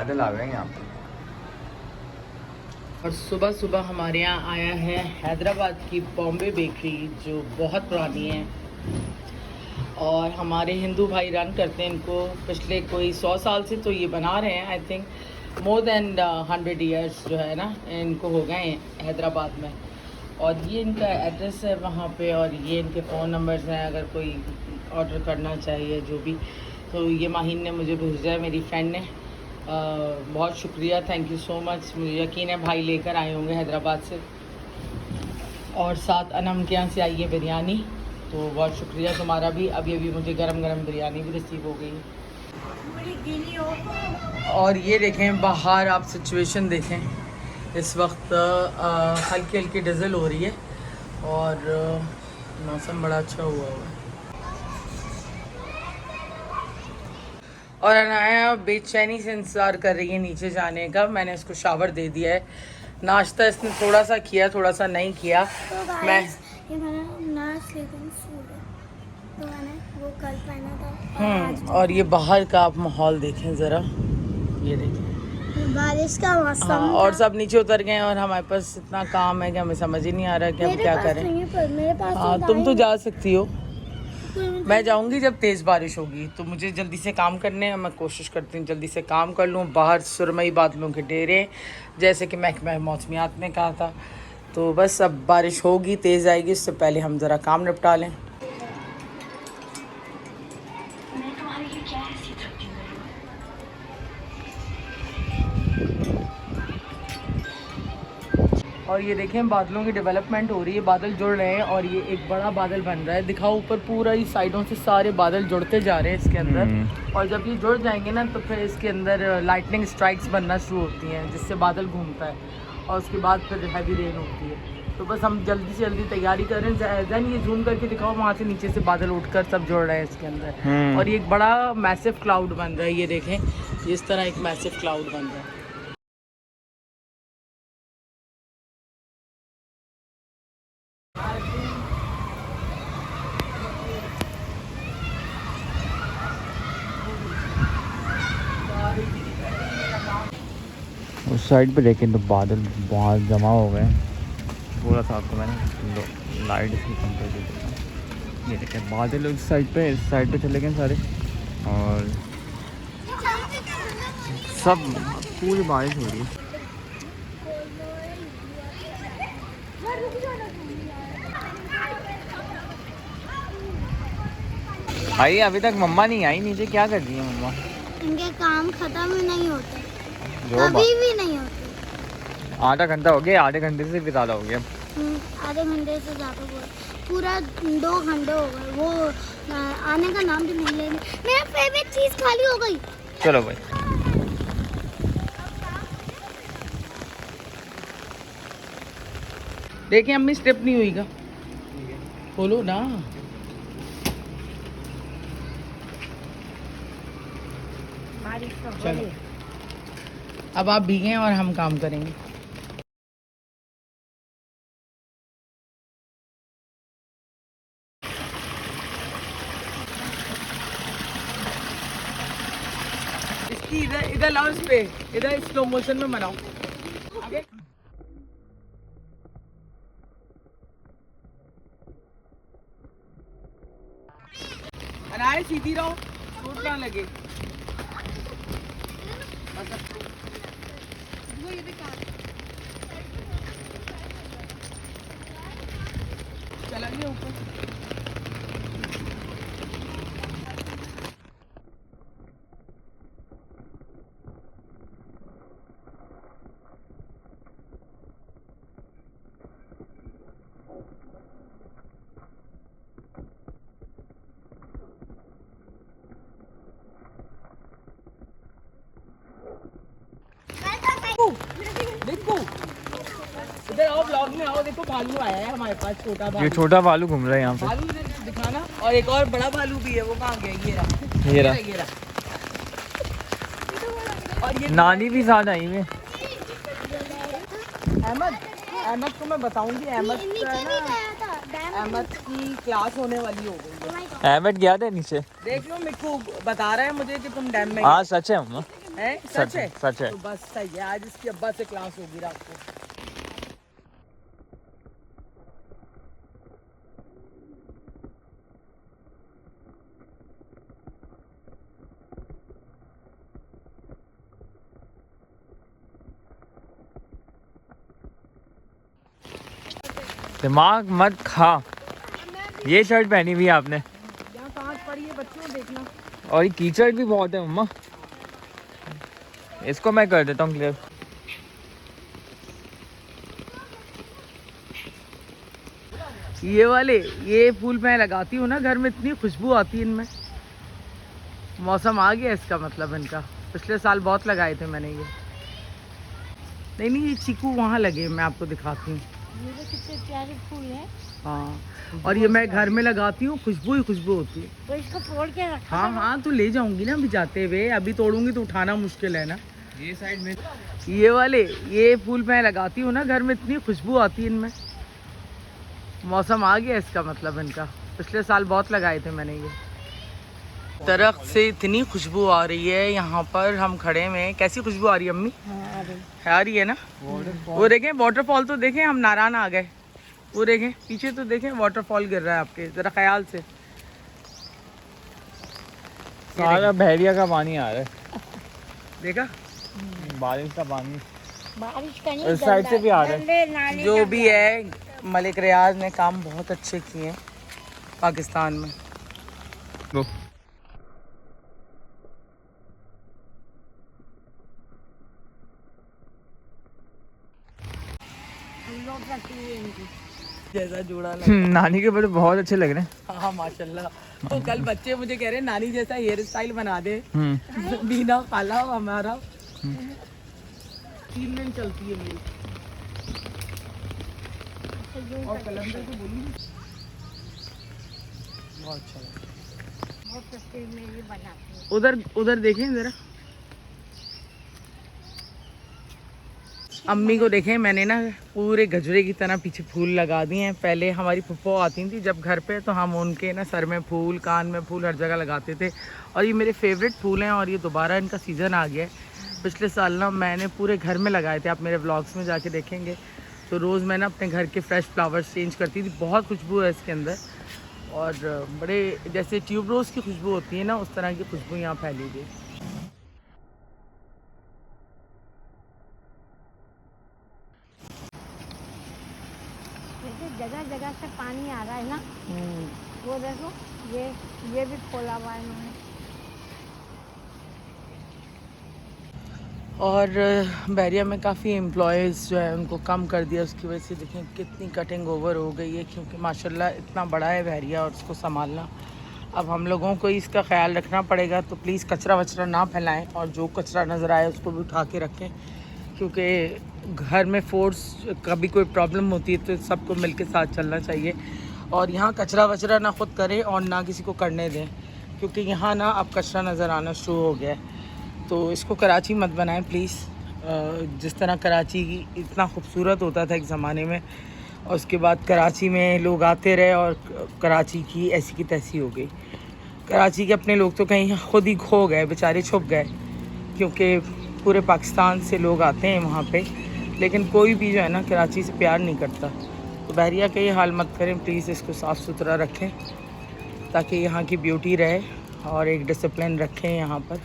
बादल आ गए यहाँ पे। और सुबह सुबह हमारे यहाँ आया है हैदराबाद की बॉम्बे बेकरी, जो बहुत पुरानी है और हमारे हिंदू भाई रन करते हैं इनको पिछले कोई 100 साल से। तो ये बना रहे हैं, I think more than 100 years जो है ना इनको हो गए हैं हैदराबाद में। और ये इनका एड्रेस है वहाँ पे, और ये इनके फ़ोन नंबर्स हैं अगर कोई ऑर्डर करना चाहिए जो भी। तो ये माहिन ने मुझे भेजा है, मेरी फ्रेंड ने। बहुत शुक्रिया, थैंक यू सो मच। मुझे यकीन है भाई लेकर आए होंगे हैदराबाद से। और साथ अनम के यहाँ से आई है बिरयानी, तो बहुत शुक्रिया तुम्हारा भी। अभी अभी मुझे गरम गरम बिरयानी भी रिसीव हो गई। और ये देखें बाहर, आप सिचुएशन देखें, इस वक्त हल्की हल्की डिज़ल हो रही है और मौसम बड़ा अच्छा हुआ है। और अनाया बेचैनी से इंतज़ार कर रही है नीचे जाने का। मैंने इसको शावर दे दिया है। नाश्ता इसने थोड़ा सा किया, थोड़ा सा नहीं किया। तो मैं ये मैंने स्लीपिंग सूट है, तो मैंने वो कल पहना था। और ये बाहर का आप माहौल देखें ज़रा, ये देखें बारिश का मौसम। हाँ, और सब नीचे उतर गए और हमारे पास इतना काम है कि हमें समझ ही नहीं आ रहा कि हम क्या करें। मेरे पास हाँ, तुम तो जा सकती हो, मैं जाऊंगी जब तेज़ बारिश होगी। तो मुझे जल्दी से काम करने हैं, मैं कोशिश करती हूँ जल्दी से काम कर लूँ। बाहर सुरमई बादलों के डेरे, जैसे कि महकमा मौसमियात ने कहा था। तो बस अब बारिश होगी, तेज़ आएगी, उससे पहले हम ज़रा काम निपटा लें। और ये देखें बादलों की डेवलपमेंट हो रही है, बादल जुड़ रहे हैं और ये एक बड़ा बादल बन रहा है। दिखाओ ऊपर, पूरा ही साइडों से सारे बादल जुड़ते जा रहे हैं इसके अंदर। और जब ये जुड़ जाएंगे ना तो फिर इसके अंदर लाइटनिंग स्ट्राइक्स बनना शुरू होती हैं, जिससे बादल घूमता है और उसके बाद फिर हैवी रेन होती है। तो बस हम जल्दी से जल्दी तैयारी कर रहे हैं। दैन ये जूम करके दिखाओ, वहाँ से नीचे से बादल उठकर सब जुड़ रहे हैं इसके अंदर। और ये एक बड़ा मैसिव क्लाउड बन रहा है, ये देखें, इस तरह एक मैसिव क्लाउड बन रहा है। उस साइड पे देखें तो बादल बहुत जमा हो गए पूरा था। आपको मैंने लाइट इसकी कम कर दी। ये देखें बादल उस साइड पे चले गए सारे, और सब पूरी बारिश हो रही है। भाई अभी तक मम्मा नहीं आई नीचे, क्या कर रही है मम्मा? इनके काम खत्म ही नहीं होते, जो कभी भी नहीं होते। आधा घंटा हो गया, आधे घंटे से भी ज़्यादा हो गया। आधे घंटे से ज़्यादा पूरा 2 घंटे हो गए, वो आने का नाम भी नहीं ले रही। मेरा फेवरेट चीज़ खाली हो गई। चलो भाई, देखिए अम्मी स्टेप नहीं हुईगा, खोलो ना। चलो अब आप भीगें और हम काम करेंगे। इसकी इधर लाओ, इस पे इधर स्लो मोशन में बनाओ। आगे अनाया सीधी रहो, चोट ना लगे। चला गया ऊपर। देखो इधर आओ, ब्लॉग में आओ। देखो भालू आया है हमारे पास, छोटा भालू। ये छोटा भालू घूम रहा है यहाँ पे। भालू इधर दिखाना। और एक और बड़ा भालू भी है, वो कहाँ गया? ये रहा, ये रहा। ये रहा। और ये नानी भी साथ आई हुई है। अहमद को मैं बताऊंगी। अहमद की क्लास होने वाली हो गई है। अहमद गया था नीचे। देख लो, मिक्कू बता रहा है मुझे कि तुम डैम में। हाँ सच है मम्मा। है सच है, सच है। तो बस सही है, आज इसकी अब्बा से क्लास होगी रात को। दिमाग मत खा। ये शर्ट पहनी हुई है आपने, यहाँ कांच पड़ी है बच्चों देखना। और ये कीचड़ भी बहुत है मम्मा। इसको मैं कर देता हूँ क्लियर। ये वाले ये फूल मैं लगाती हूँ ना घर में, इतनी खुशबू आती है इनमें। मौसम आ गया इसका मतलब इनका। पिछले साल बहुत लगाए थे मैंने ये। नहीं ये चीकू वहाँ लगे, मैं आपको दिखाती हूँ। ये तो कितने प्यारे फूल हैं। हाँ, और ये मैं घर में लगाती हूँ, खुशबू ही खुशबू होती है। तो इसको तोड़ के रखा। हाँ तो ले जाऊंगी ना अभी जाते हुए, अभी तोड़ूंगी तो उठाना मुश्किल है ना। ये साइड में ये वाले ये फूल मैं लगाती हूँ ना घर में, इतनी खुशबू आती है इनमें। मौसम आ गया इसका मतलब इनका। पिछले साल बहुत लगाए थे मैंने ये। दरख्त से इतनी खुशबू आ रही है, यहाँ पर हम खड़े में। कैसी खुशबू आ रही है अम्मी? आ रही है ना। वो देखें वाटरफॉल, तो देखें हम नारायण आ गए। वो देखें पीछे तो देखें वाटरफॉल गिर रहा है आपके, जरा ख्याल से। सारा बहरिया का पानी आ रहा है, देखा? बारिश का पानी बारिश का नहीं, इस साइड से भी आ रहा है। नाले जो भी है, मलिक रियाज ने काम बहुत अच्छे किए हैं पाकिस्तान में। लो। जैसा जोड़ा लगा। नानी के बड़े बहुत अच्छे लग रहे हैं। हाँ माशाल्लाह। तो कल बच्चे मुझे कह रहे हैं नानी जैसा हेयर स्टाइल बना दे। हम्म। बीना खाला हमारा 3 दिन चलती है मेरी। और कलंदर को बोली बहुत अच्छा लगा। बहुत तस्वीर में ये बनाते हैं। उधर उधर देखें जरा, अम्मी को देखें। मैंने ना पूरे गजरे की तरह पीछे फूल लगा दिए हैं। पहले हमारी फुफ्फो आती थी जब घर पे, तो हम उनके ना सर में फूल, कान में फूल, हर जगह लगाते थे। और ये मेरे फेवरेट फूल हैं, और ये दोबारा इनका सीज़न आ गया है। पिछले साल ना मैंने पूरे घर में लगाए थे, आप मेरे व्लॉग्स में जाके देखेंगे। तो रोज़ मैं ना अपने घर के फ्रेश फ्लावर्स चेंज करती थी। बहुत खुशबू है इसके अंदर, और बड़े जैसे ट्यूब रोज़ की खुशबू होती है ना, उस तरह की खुशबू यहाँ फैली हुई। जगह जगह से पानी आ रहा है ना, वो देखो ये भी खोला हुआ है इन्होंने। और बैरिया में काफ़ी एम्प्लॉयज़ जो है उनको कम कर दिया, उसकी वजह से देखें कितनी कटिंग ओवर हो गई है। क्योंकि माशाल्लाह इतना बड़ा है बैरिया, और उसको संभालना अब हम लोगों को इसका ख्याल रखना पड़ेगा। तो प्लीज़ कचरा वचरा ना फैलाएं, और जो कचरा नज़र आए उसको भी उठा के रखें। क्योंकि घर में फोर्स कभी कोई प्रॉब्लम होती है तो सबको मिल के साथ चलना चाहिए। और यहाँ कचरा वचरा ना खुद करें और ना किसी को करने दें, क्योंकि यहाँ ना अब कचरा नज़र आना शुरू हो गया है। तो इसको कराची मत बनाएं प्लीज़। जिस तरह कराची इतना खूबसूरत होता था एक ज़माने में, और उसके बाद कराची में लोग आते रहे और कराची की ऐसी की तैसी हो गई। कराची के अपने लोग तो कहीं खुद ही खो गए, बेचारे छुप गए, क्योंकि पूरे पाकिस्तान से लोग आते हैं वहाँ पे, लेकिन कोई भी जो है ना कराची से प्यार नहीं करता। तो बहरिया का ये हाल मत करें प्लीज़, इसको साफ़ सुथरा रखें ताकि यहाँ की ब्यूटी रहे, और एक डिसिप्लिन रखें यहाँ पर।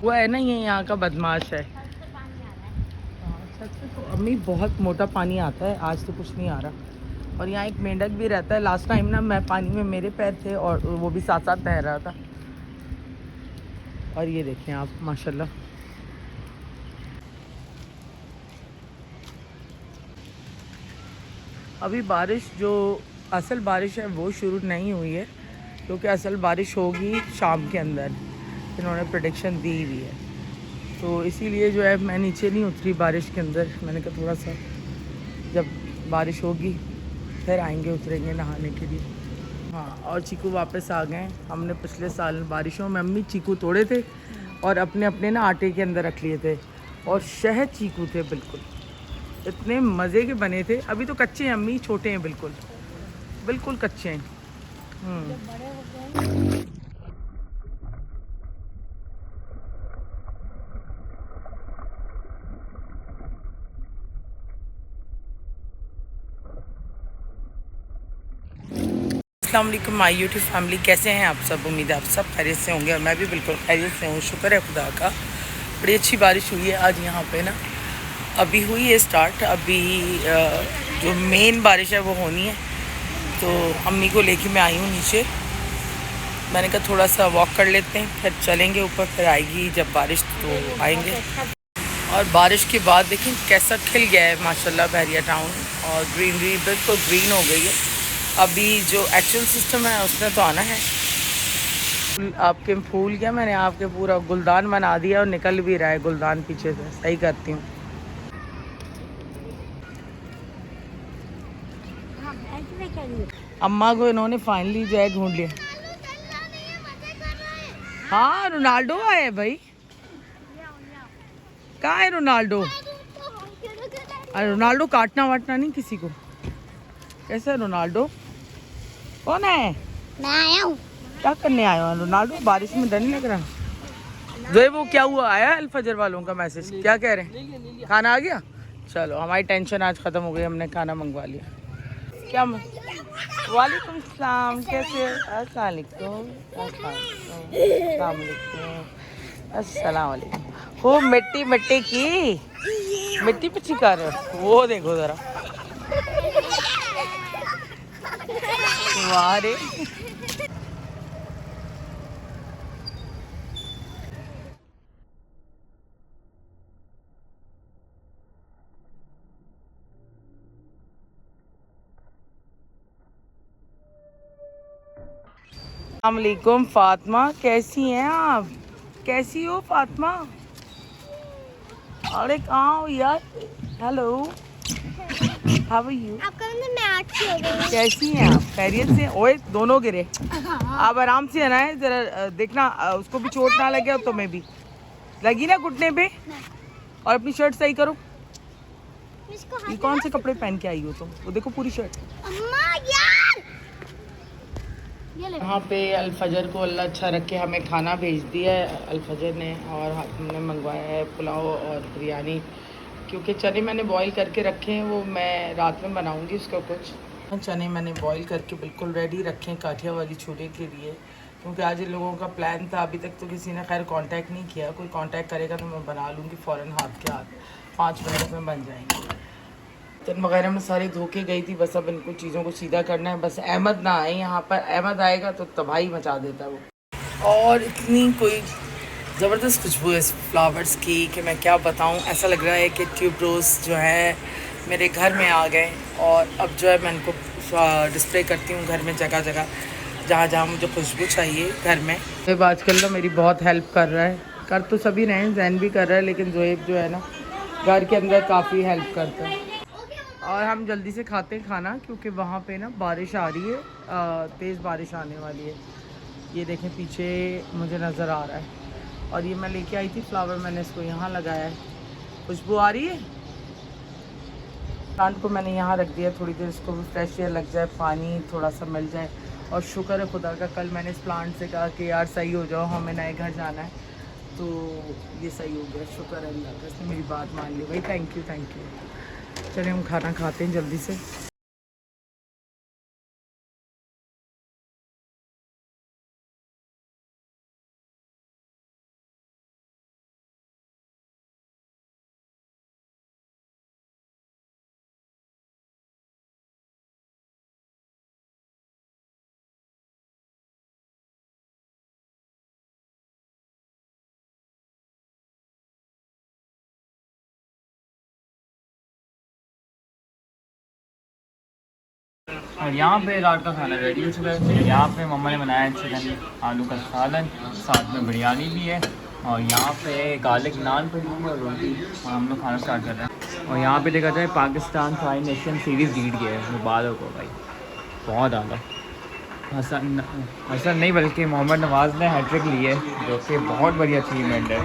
वो है ना, ये यहाँ का बदमाश है। छत से तो अम्मी बहुत मोटा पानी आता है, आज तो कुछ नहीं आ रहा। और यहाँ एक मेंढक भी रहता है। लास्ट टाइम ना मैं पानी में मेरे पैर थे और वो भी साथ साथ तैर रहा था। और ये देखें आप माशाल्लाह। अभी बारिश जो असल बारिश है वो शुरू नहीं हुई है, क्योंकि असल बारिश होगी शाम के अंदर, इन्होंने प्रेडिक्शन दी हुई है। तो इसीलिए जो है मैं नीचे नहीं उतरी बारिश के अंदर। मैंने कहा थोड़ा सा जब बारिश होगी फिर आएंगे, उतरेंगे नहाने के लिए। हाँ, और चीकू वापस आ गए। हमने पिछले साल बारिशों में अम्मी चीकू तोड़े थे और अपने अपने ना आटे के अंदर रख लिए थे, और शहद चीकू थे, बिल्कुल इतने मज़े के बने थे। अभी तो कच्चे हैं अम्मी, छोटे हैं, बिल्कुल बिल्कुल कच्चे हैं। बड़े हो गए अस्सलाम वालेकुम माय यूट्यूब फैमिली, कैसे हैं आप सब। उम्मीद है आप सब खैरियत से होंगे और मैं भी बिल्कुल खैरियत से हूँ। शुक्र है खुदा का, बड़ी अच्छी बारिश हुई है आज यहाँ पे ना। अभी हुई है स्टार्ट, अभी जो मेन बारिश है वो होनी है। तो अम्मी को लेके मैं आई हूँ नीचे। मैंने कहा थोड़ा सा वॉक कर लेते हैं, फिर चलेंगे ऊपर, फिर आएगी जब बारिश तो आएंगे। और बारिश के बाद देखें कैसा खिल गया है माशाल्लाह बहरिया टाउन, और ग्रीनरी बिल्कुल ग्रीन हो गई है। अभी जो एक्चुअल सिस्टम है उसने तो आना है। आपके फूल क्या, मैंने आपके पूरा गुलदान बना दिया और निकल भी रहा है गुलदान पीछे से। सही करती हूँ। अम्मा को इन्होंने फाइनली जो है ढूंढ लिया। हाँ रोनाल्डो आया है भाई। कहाँ है रोनाल्डो? अरे रोनाल्डो काटना वाटना नहीं किसी को। कैसा है रोनाल्डो? कौन है? मैं आया हूँ। क्या करने आया हो रोनाल्डो? बारिश में डर नहीं लग रहा? जो है वो क्या हुआ, आया अल फजर वालों का मैसेज? क्या कह रहे हैं? खाना आ गया? चलो हमारी टेंशन आज ख़त्म हो गई, हमने खाना मंगवा लिया। क्या वालेकुम सलाम, कैसे? अस्सलाम वालेकुम। अस्सलाम वालेकुम। वो मिट्टी मिट्टी की मिट्टी पिछी कर रहे हो, वो देखो ज़रा। वाह रे। अस्सलाम वालेकुम फातिमा, कैसी हैं आप? कैसी हो फातिमा? अरे कहाँ हो यार? Hello, how are you? आपका मतलब मैं 8 की हो गई। कैसी हैं आप? खैरियत से? ओए दोनों गिरे। आप आराम से आना है जरा, देखना उसको भी चोट ना लगे और तुम्हें भी लगी ना घुटने पे। और अपनी शर्ट सही करो। ये कौन से कपड़े पहन के आई हो तुम? वो देखो पूरी शर्ट। अम्मा यार, ये ले। यहाँ पे अलफजर को अल्लाह अच्छा रखे, हमें खाना भेज दिया है अलफजर ने, और हमने मंगवाया है पुलाव और बिरयानी। क्योंकि चने मैंने बॉईल करके रखे हैं, वो मैं रात में बनाऊंगी उसका कुछ। चने मैंने बॉईल करके बिल्कुल रेडी रखे हैं काठिया वाली छोले के लिए, क्योंकि आज इन लोगों का प्लान था। अभी तक तो किसी ने खैर कांटेक्ट नहीं किया, कोई कांटेक्ट करेगा तो मैं बना लूँगी फ़ौरन हाथ के हाथ, 5 मिनट में बन जाएंगे। तन वगैरह में सारी धोके गई थी, बस अब इनको चीज़ों को सीधा करना है। बस अहमद ना आए यहाँ पर, अहमद आएगा तो तबाही मचा देता है वो। और इतनी कोई ज़बरदस्त खुशबू है इस फ्लावर्स की कि मैं क्या बताऊँ। ऐसा लग रहा है कि ट्यूबरोज जो है मेरे घर में आ गए, और अब जो है मैं इनको डिस्प्ले करती हूँ घर में, जगह जगह जहाँ जहाँ मुझे खुशबू चाहिए घर में। जोएब आजकल तो मेरी बहुत हेल्प कर रहा है, कर तो सभी रहे हैं, जैन भी कर रहा है, लेकिन जोएब जो है ना घर के अंदर काफ़ी हेल्प करता है। और हम जल्दी से खाते हैं खाना, क्योंकि वहाँ पे ना बारिश आ रही है, तेज़ बारिश आने वाली है। ये देखें पीछे मुझे नज़र आ रहा है। और ये मैं लेके आई थी फ्लावर, मैंने इसको यहाँ लगाया है। खुशबू आ रही है। प्लांट को मैंने यहाँ रख दिया थोड़ी देर, इसको भी फ्रेश एयर लग जाए, पानी थोड़ा सा मिल जाए। और शुक्र है खुदा का, कल मैंने इस प्लांट से कहा कि यार सही हो जाओ, हमें नए घर जाना है, तो ये सही हो गया। शुक्र है अल्लाह का, इसने मेरी बात मान ली भाई। Thank you thank you. चलिए हम खाना खाते हैं जल्दी से। और यहाँ पे रात का खाना रेडी हो चुका है। यहाँ पे मम्मा ने बनाया है चिकन आलू का सालन, साथ में बिरयानी भी है, और यहाँ पे गार्लिक नान पड़ी हुई है और रोटी, और हम लोग खाना स्टार्ट कर रहे हैं। और यहाँ पे देखा जाए पाकिस्तान फाइव नेशन सीरीज़ जीत गया है मुबारक हो भाई, बहुत ज़्यादा। हसन नहीं बल्कि मोहम्मद नवाज़ ने हैट्रिक ली है, जो कि बहुत बड़ी अचीवमेंट है।